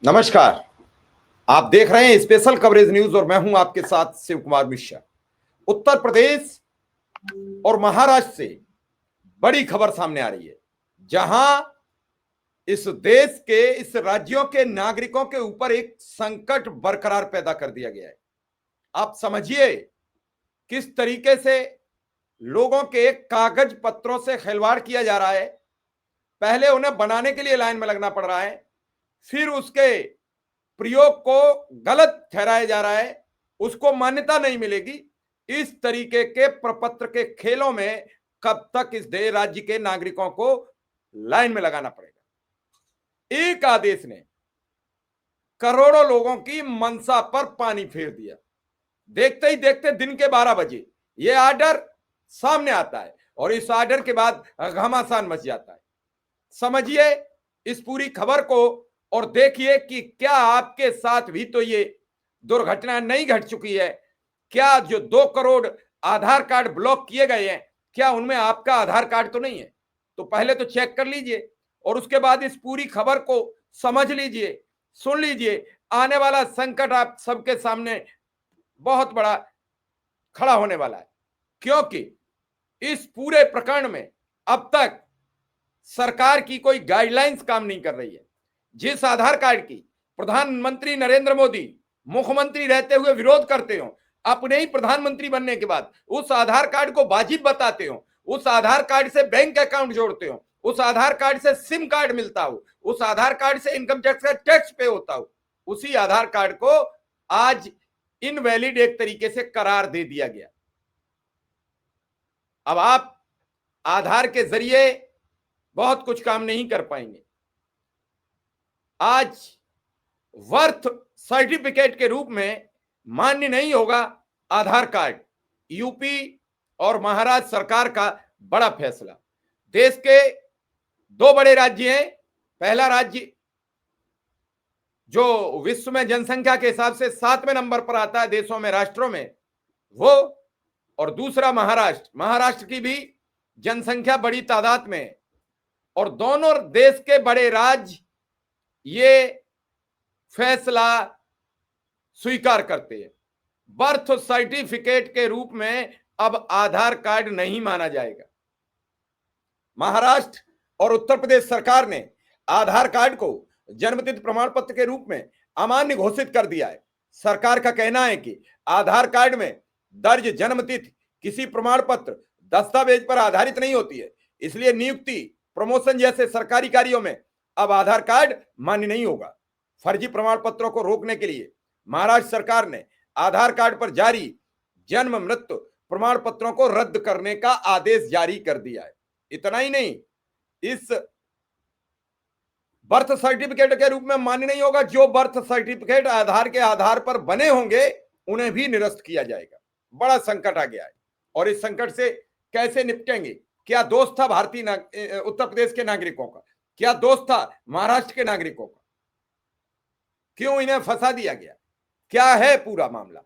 नमस्कार। आप देख रहे हैं स्पेशल कवरेज न्यूज और मैं हूं आपके साथ शिव कुमार मिश्रा। उत्तर प्रदेश और महाराष्ट्र से बड़ी खबर सामने आ रही है, जहां इस देश के इस राज्यों के नागरिकों के ऊपर एक संकट बरकरार पैदा कर दिया गया है। आप समझिए किस तरीके से लोगों के कागज पत्रों से खिलवाड़ किया जा रहा है। पहले उन्हें बनाने के लिए लाइन में लगना पड़ रहा है, फिर उसके प्रयोग को गलत ठहराया जा रहा है, उसको मान्यता नहीं मिलेगी। इस तरीके के प्रपत्र के खेलों में कब तक इस देश राज्य के नागरिकों को लाइन में लगाना पड़ेगा। एक आदेश ने करोड़ों लोगों की मनसा पर पानी फेर दिया। देखते ही देखते दिन के 12 बजे यह आर्डर सामने आता है और इस आर्डर के बाद घमासान मच जाता है। समझिए इस पूरी खबर को और देखिए कि क्या आपके साथ भी तो ये दुर्घटना नहीं घट चुकी है। क्या जो 2 करोड़ आधार कार्ड ब्लॉक किए गए हैं, क्या उनमें आपका आधार कार्ड तो नहीं है? तो पहले तो चेक कर लीजिए और उसके बाद इस पूरी खबर को समझ लीजिए, सुन लीजिए। आने वाला संकट आप सबके सामने बहुत बड़ा खड़ा होने वाला है, क्योंकि इस पूरे प्रकरण में अब तक सरकार की कोई गाइडलाइंस काम नहीं कर रही है। जिस आधार कार्ड की प्रधानमंत्री नरेंद्र मोदी मुख्यमंत्री रहते हुए विरोध करते हो, अपने ही प्रधानमंत्री बनने के बाद उस आधार कार्ड को वाजिब बताते हो, उस आधार कार्ड से बैंक अकाउंट जोड़ते हो, उस आधार कार्ड से सिम कार्ड मिलता हो, उस आधार कार्ड से इनकम टैक्स का टैक्स पे होता हो, उसी आधार कार्ड को आज इनवैलिड एक तरीके से करार दे दिया गया। अब आप आधार के जरिए बहुत कुछ काम नहीं कर पाएंगे। आज वर्थ सर्टिफिकेट के रूप में मान्य नहीं होगा आधार कार्ड। यूपी और महाराष्ट्र सरकार का बड़ा फैसला। देश के 2 बड़े राज्य हैं। पहला राज्य जो विश्व में जनसंख्या के हिसाब से 7वें नंबर पर आता है देशों में, राष्ट्रों में, वो, और दूसरा महाराष्ट्र। महाराष्ट्र की भी जनसंख्या बड़ी तादाद में है और दोनों देश के बड़े राज्य ये फैसला स्वीकार करते हैं। बर्थ सर्टिफिकेट के रूप में अब आधार कार्ड नहीं माना जाएगा। महाराष्ट्र और उत्तर प्रदेश सरकार ने आधार कार्ड को जन्मतिथि प्रमाण पत्र के रूप में अमान्य घोषित कर दिया है। सरकार का कहना है कि आधार कार्ड में दर्ज जन्मतिथि किसी प्रमाण पत्र दस्तावेज पर आधारित नहीं होती है, इसलिए नियुक्ति, प्रमोशन जैसे सरकारी कार्यों में अब आधार कार्ड मान्य नहीं होगा। फर्जी प्रमाण पत्रों को रोकने के लिए महाराष्ट्र सरकार ने आधार कार्ड पर जारी जन्म मृत्यु प्रमाण पत्रों को रद्द करने का आदेश जारी कर दिया है। इतना ही नहीं, इस बर्थ सर्टिफिकेट के रूप में मान्य नहीं होगा। जो बर्थ सर्टिफिकेट आधार के आधार पर बने होंगे उन्हें भी निरस्त किया जाएगा। बड़ा संकट आ गया है और इस संकट से कैसे निपटेंगे? क्या दोष था भारतीय उत्तर प्रदेश के नागरिकों का? क्या दोष था महाराष्ट्र के नागरिकों का? क्यों इन्हें फंसा दिया गया? क्या है पूरा मामला?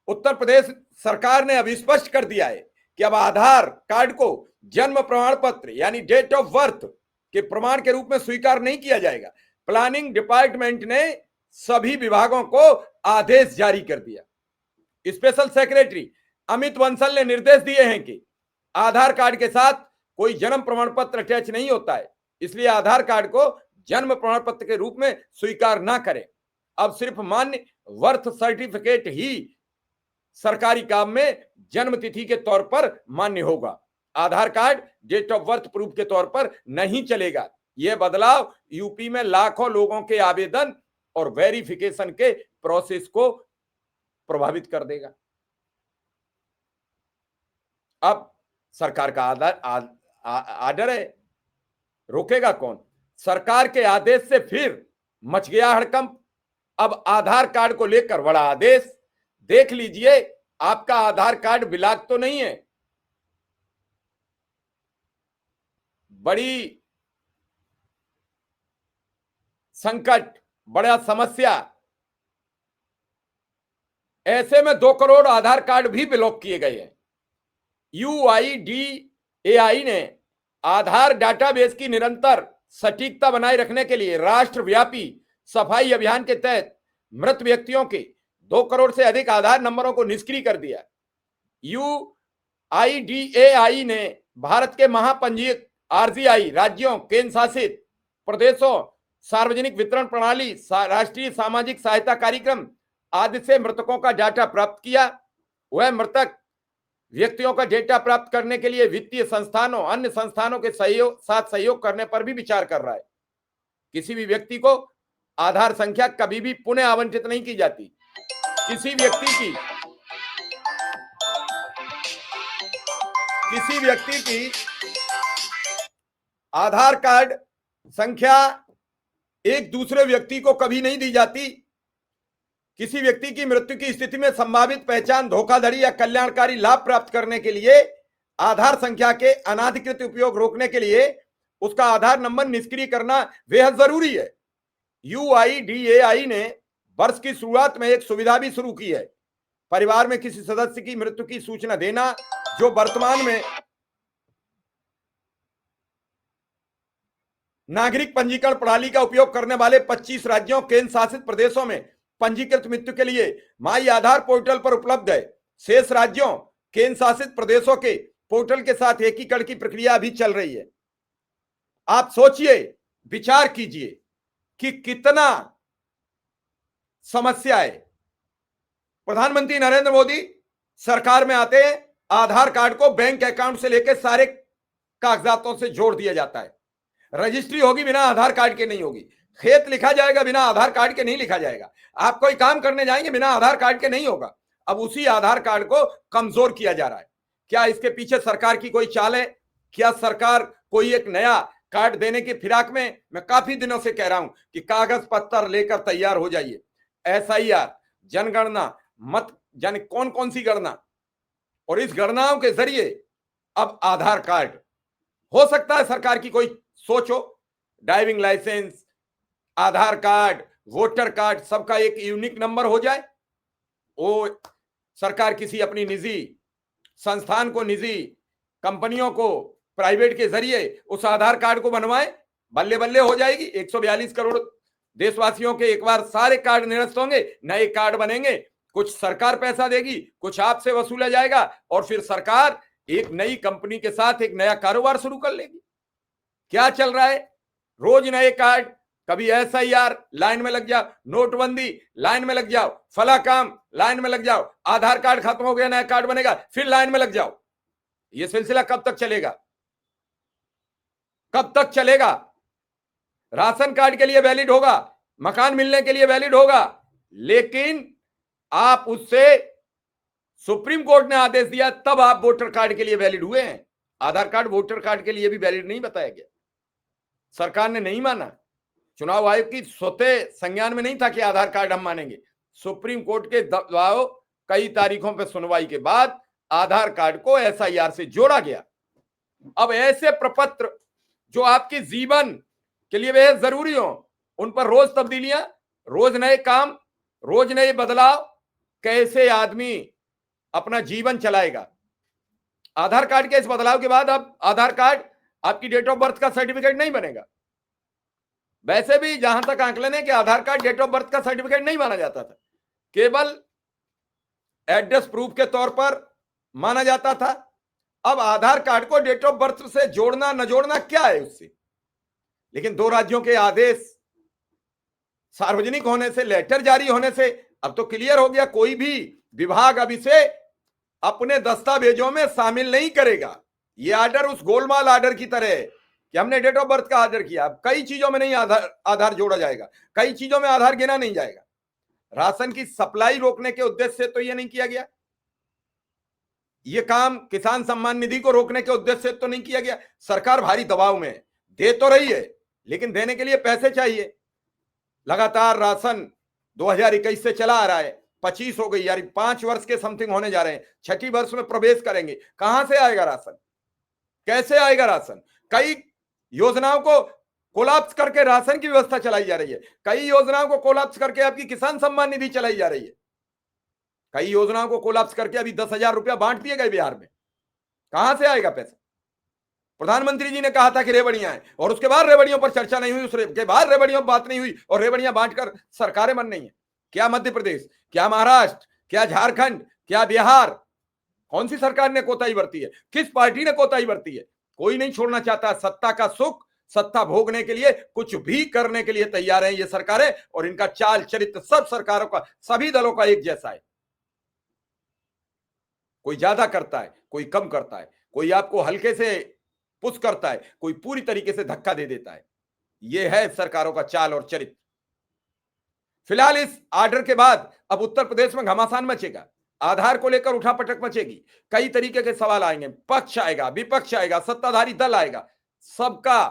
उत्तर प्रदेश सरकार ने अब स्पष्ट कर दिया है कि अब आधार कार्ड को जन्म प्रमाण पत्र यानी डेट ऑफ बर्थ के प्रमाण के रूप में स्वीकार नहीं किया जाएगा। प्लानिंग डिपार्टमेंट ने सभी विभागों को आदेश जारी कर दिया। स्पेशल सेक्रेटरी अमित बंसल ने निर्देश दिए हैं कि आधार कार्ड के साथ कोई जन्म प्रमाण पत्र अटैच नहीं होता है, इसलिए आधार कार्ड को जन्म प्रमाण पत्र के रूप में स्वीकार ना करें। अब सिर्फ मान्य बर्थ सर्टिफिकेट ही सरकारी काम में जन्म तिथि के तौर पर मान्य होगा। Aadhaar card date of birth proof के तौर पर नहीं चलेगा। यह बदलाव यूपी में लाखों लोगों के आवेदन और वेरिफिकेशन के प्रोसेस को प्रभावित कर देगा। अब सरकार का आर्डर है, रोकेगा कौन? सरकार के आदेश से फिर मच गया हड़कंप। अब आधार कार्ड को लेकर बड़ा आदेश। देख लीजिए आपका आधार कार्ड ब्लॉक तो नहीं है। बड़ी संकट, बड़ा समस्या। ऐसे में 2 करोड़ आधार कार्ड भी ब्लॉक किए गए हैं। UIDAI ने आधार डाटाबेस की निरंतर सटीकता बनाए रखने के लिए राष्ट्रव्यापी सफाई अभियान के तहत मृत व्यक्तियों के 2 करोड़ से अधिक आधार नंबरों को निष्क्रिय कर दिया। यूआईडीएआई ने भारत के महापंजीयक आरजीआई राज्यों, केंद्र शासित प्रदेशों, सार्वजनिक वितरण प्रणाली, राष्ट्रीय सामाजिक सहायता कार्यक्रम आदि से मृतकों का डाटा प्राप्त किया। वह मृतक व्यक्तियों का डेटा प्राप्त करने के लिए वित्तीय संस्थानों, अन्य संस्थानों के साथ सहयोग करने पर भी विचार कर रहा है। किसी भी व्यक्ति को आधार संख्या कभी भी पुनः आवंटित नहीं की जाती। किसी व्यक्ति की आधार कार्ड संख्या एक दूसरे व्यक्ति को कभी नहीं दी जाती। किसी व्यक्ति की मृत्यु की स्थिति में संभावित पहचान, धोखाधड़ी या कल्याणकारी लाभ प्राप्त करने के लिए आधार संख्या के अनाधिकृत उपयोग रोकने के लिए उसका आधार नंबर निष्क्रिय करना बेहद जरूरी है। यूआईडीएआई ने वर्ष की शुरुआत में एक सुविधा भी शुरू की है, परिवार में किसी सदस्य की मृत्यु की सूचना देना, जो वर्तमान में नागरिक पंजीकरण प्रणाली का उपयोग करने वाले 25 राज्यों, केंद्र शासित प्रदेशों में पंजीकृत मृत्यु के लिए माई आधार पोर्टल पर उपलब्ध है। शेष राज्यों, केंद्र शासित प्रदेशों के पोर्टल के साथ एकीकरण की प्रक्रिया अभी चल रही है। आप सोचिए, विचार कीजिए कि कितना समस्या है। प्रधानमंत्री नरेंद्र मोदी सरकार में आते हैं, आधार कार्ड को बैंक अकाउंट से लेकर सारे कागजातों से जोड़ दिया जाता है। रजिस्ट्री होगी बिना आधार कार्ड के नहीं होगी, खेत लिखा जाएगा बिना आधार कार्ड के नहीं लिखा जाएगा, आप कोई काम करने जाएंगे बिना आधार कार्ड के नहीं होगा। अब उसी आधार कार्ड को कमजोर किया जा रहा है। क्या इसके पीछे सरकार की कोई चाल है? क्या सरकार कोई एक नया कार्ड देने की फिराक में? मैं काफी दिनों से कह रहा हूं कि कागज पत्तर लेकर तैयार हो जाइए। एसआईआर, जनगणना, मत जाने कौन कौन सी गणना, और इस गणनाओं के जरिए अब आधार कार्ड हो सकता है सरकार की कोई सोच हो। ड्राइविंग लाइसेंस, आधार कार्ड, वोटर कार्ड, सबका एक यूनिक नंबर हो जाए। वो सरकार किसी अपनी निजी संस्थान को, निजी कंपनियों को, प्राइवेट के जरिए उस आधार कार्ड को बनवाए, बल्ले बल्ले हो जाएगी। 142 करोड़ देशवासियों के एक बार सारे कार्ड निरस्त होंगे, नए कार्ड बनेंगे, कुछ सरकार पैसा देगी, कुछ आपसे वसूला जाएगा, और फिर सरकार एक नई कंपनी के साथ एक नया कारोबार शुरू कर लेगी। क्या चल रहा है? रोज नए कार्ड, कभी एसआईआर, लाइन में लग जाओ, नोटबंदी, लाइन में लग जाओ, फला काम, लाइन में लग जाओ, आधार कार्ड खत्म हो गया, नया कार्ड बनेगा, फिर लाइन में लग जाओ। यह सिलसिला कब तक चलेगा? कब तक चलेगा? राशन कार्ड के लिए वैलिड होगा, मकान मिलने के लिए वैलिड होगा, लेकिन आप उससे, सुप्रीम कोर्ट ने आदेश दिया तब आप वोटर कार्ड के लिए वैलिड हुए हैं। आधार कार्ड वोटर कार्ड के लिए भी वैलिड नहीं बताया गया, सरकार ने नहीं माना। चुनाव आयोग की स्वतः संज्ञान में नहीं था कि आधार कार्ड हम मानेंगे। सुप्रीम कोर्ट के दबाव, कई तारीखों पर सुनवाई के बाद आधार कार्ड को एसआईआर से जोड़ा गया। अब ऐसे प्रपत्र जो आपके जीवन के लिए बेहद जरूरी हो, उन पर रोज तब्दीलियां, रोज नए काम, रोज नए बदलाव, कैसे आदमी अपना जीवन चलाएगा? आधार कार्ड के इस बदलाव के बाद अब आधार कार्ड आपकी डेट ऑफ बर्थ का सर्टिफिकेट नहीं बनेगा। वैसे भी जहां तक आंकलन है कि आधार कार्ड डेट ऑफ बर्थ का सर्टिफिकेट नहीं माना जाता था, केवल एड्रेस प्रूफ के तौर पर माना जाता था। अब आधार कार्ड को डेट ऑफ बर्थ से जोड़ना न जोड़ना क्या है उससे? लेकिन 2 राज्यों के आदेश सार्वजनिक होने से, लेटर जारी होने से अब तो क्लियर हो गया, कोई भी विभाग अब इसे अपने दस्तावेजों में शामिल नहीं करेगा। ये आर्डर उस गोलमाल आर्डर की तरह है कि हमने डेट ऑफ बर्थ का आर्डर किया, अब कई चीजों में नहीं आधार जोड़ा जाएगा, कई चीजों में आधार गिना नहीं जाएगा। राशन की सप्लाई रोकने के उद्देश्य से तो यह नहीं किया गया, यह काम किसान सम्मान निधि को रोकने के उद्देश्य से तो नहीं किया गया। सरकार भारी दबाव में दे तो रही है, लेकिन देने के लिए पैसे चाहिए। लगातार राशन 2021 से चला आ रहा है, 25 हो गई, यार 5 वर्ष के समथिंग होने जा रहे हैं, 6ठी वर्ष में प्रवेश करेंगे। कहां से आएगा राशन? कैसे आएगा राशन? कई योजनाओं को कोलैप्स करके राशन की व्यवस्था चलाई जा रही है, कई योजनाओं को कोलैप्स करके आपकी किसान सम्मान निधि चलाई जा रही है, कई योजनाओं को कोलैप्स करके अभी 10,000 रुपया बांट दिए गए बिहार में। कहां से आएगा पैसा? प्रधानमंत्री जी ने कहा था कि रेवड़ियां हैं, और उसके बाद रेवड़ियों पर चर्चा नहीं हुई, उसके बाद रेवड़ियों पर बात नहीं हुई, और रेवड़ियां बांटकर सरकारें बन रही हैं। क्या मध्य प्रदेश, क्या महाराष्ट्र, क्या झारखंड, क्या बिहार, कौन सी सरकार ने कोताही बरती है? किस पार्टी ने कोताही बरती है? कोई नहीं छोड़ना चाहता सत्ता का सुख, सत्ता भोगने के लिए कुछ भी करने के लिए तैयार है ये सरकारें, और इनका चाल चरित्र सब सरकारों का, सभी दलों का एक जैसा है। कोई ज्यादा करता है, कोई कम करता है, कोई आपको हल्के से पुश करता है, कोई पूरी तरीके से धक्का दे देता है। यह है सरकारों का चाल और चरित्र। फिलहाल इस आर्डर के बाद अब उत्तर प्रदेश में घमासान मचेगा, आधार को लेकर उठापटक मचेगी, कई तरीके के सवाल आएंगे, पक्ष आएगा, विपक्ष आएगा, सत्ताधारी दल आएगा, सबका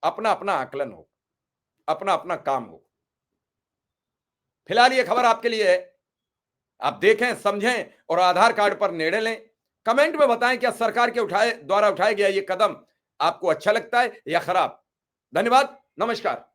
अपना अपना आकलन हो, अपना अपना काम हो। फिलहाल ये खबर आपके लिए है, आप देखें, समझें और आधार कार्ड पर निर्णय लें। कमेंट में बताएं क्या सरकार के द्वारा उठाया गया ये कदम आपको अच्छा लगता है या खराब। धन्यवाद, नमस्कार।